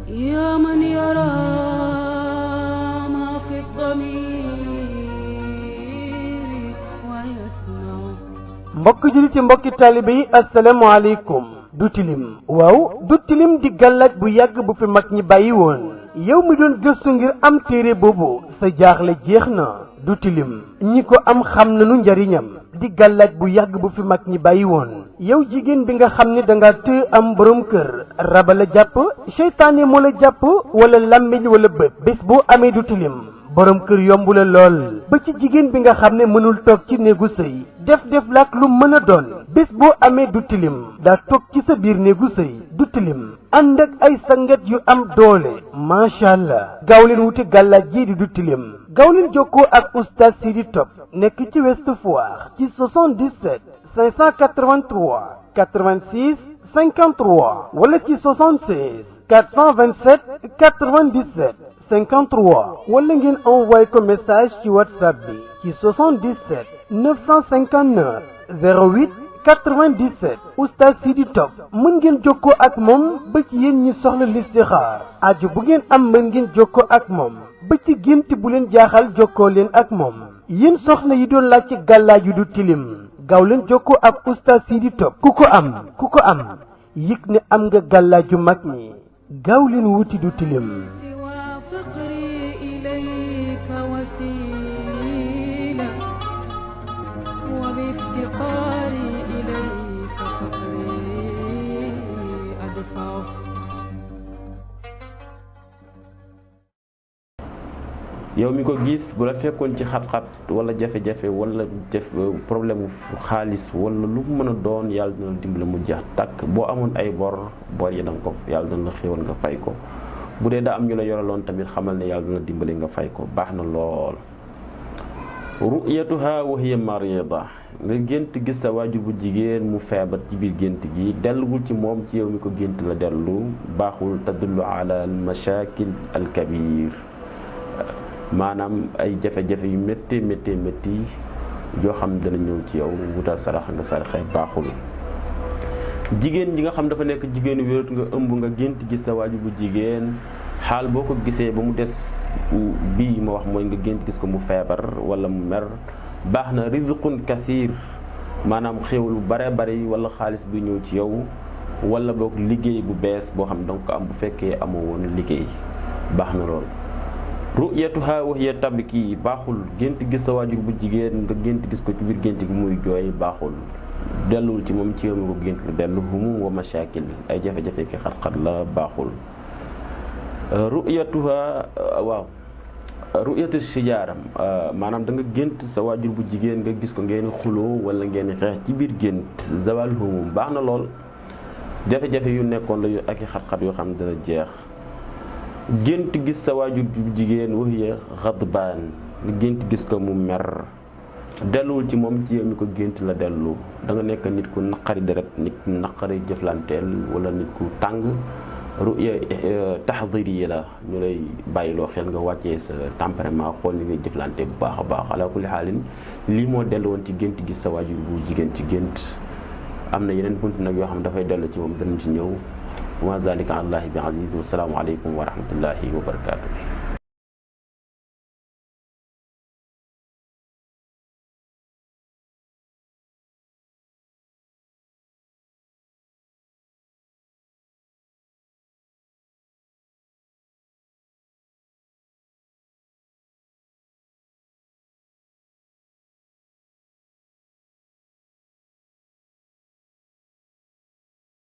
يا من يرى ما في الضمير ويسمع. mbokk jullit yi mbokki taalibe yi asalaamaaleykum. du tilim waaw du tilim di gàllaaj bu yàgg bu fi mag ñi bàyyi woon yow mi doon gëstu ngir am téere boobu sa jaaxle jeex na. du tilim ñi ko am xam nañu njariñam di gàllaaj bu yàgg bu fi mag ñi bàyyi woon yow jigéen bi nga xam ne danga të am borom kër raba la jàpp seytaane moo la jàpp wala làmmiñ wala bët bés boo amee du tilim borom kër yomb la lool ba ci jigéen bi nga xam ne mënul toog ci néegu sëy def laak lu mën a doon bés boo amee du tilim daa toog ci sa biir néegu sëy du tilim ànd ak ay sangat yu am doole macha allah gaaw leen wuti gàllaaj jii di du tilim gaaw leen jokkoo ak oustaz Sidi Top nekk ci Ouest Foire ci 77 583 86 53 wala ci 76 427 97 53 wala ngeen envoyé ko message ci whatsapp bi ci 77 959 08 97 oustaz Sidi Top mën ngeen jokkoo ak moom ba ci yéen ñi soxla listixaar aju bu ngeen am mën ngeen jokkoo ak moom ba ci gént bu leen jaaxal jokkoo leen ak moom yéen soxna yi doon laaj ci gàllaaj yu du tilim gaaw leen jokkoo ak oustaz Sidi Top ku ko am yëg ne am nga gàllaaj yu mag ñi gaaw leen wuti du tilim. yow mi ko gis bu la fekkoon ci xat-xat wala jafe-jafe wala problème xaalis wala lu mu mën a doon yàlla dina la dimbale mu jeex tàkk boo amoon ay bor yi danga ko yàlla dina la xéwal nga fay ko bu dee daa am ñu la yoraloon tamit xamal ne yàlla dina la dimbale nga fay ko baax na lool. ru'yatuha wa hiya marida nga gént gis sa waajur bu jigéen mu feebar ci biir gént gi delluwul ci moom ci yow mi ko gént la dellu baaxul tadullu ala al mashakil al kabir maanaam ay jafe-jafe yu métti yoo xam ne dana ñëw ci yow wutal sarax nga saraxee baaxul. jigéen ji nga xam dafa nekk jigéenu wérat nga ëmb nga gént gis sa waajur bu jigéen xaal boo ko gisee ba mu des bii ma wax mooy nga gént gis ko mu feebar wala mu mer baax na rizqun kathir maanaam xéwal bu bare bari wala xaalis bi ñëw ci yow wala boog liggéey bu bees boo xam donc am bu fekkee amoo woon liggéey baax na lool. ru'yatuha wa hiya tabki baaxul gént gis sa waajur bu jigéen nga gént gis ko ci biir gént gi muy jooy baaxul delluwul ci moom ci yow mi ko gént la dellu humum wa mashakil ay jafe-jafe ki xat-xat la baaxul. ru'yatu sijaaram maanaam da nga gént sa waajur bu jigéen nga gis ko ngeen xuloo wala ngeen xeex ci biir gént zawal humum baax na lool jafe-jafe yu nekkoon la yu ak i xat-xat yoo xam ne dana jeex. gént gis sa waajur bu jigéen waxiya xadbaan nga gént gis ko mu mer delluwul ci moom ci yow mi ko gént la dellu da nga nekk nit ku naqari deret nit ku naqari jëflanteel wala nit ku tàng ruya taxdiri yi la ñu lay bàyyiloo xel nga wàccee sa tempérament xool ni ngay jëflante bu baax a baax ala kulli xaalin lii moo dellu woon ci gént gis sa waajur bu jigéen ci gént am na yeneen bunt nag yoo xam dafay dellu ci moom danañ ci ñëw wa zalika alallahi bi aziz wa salaamu aleykum wa rahmatullahi wa barakatuh.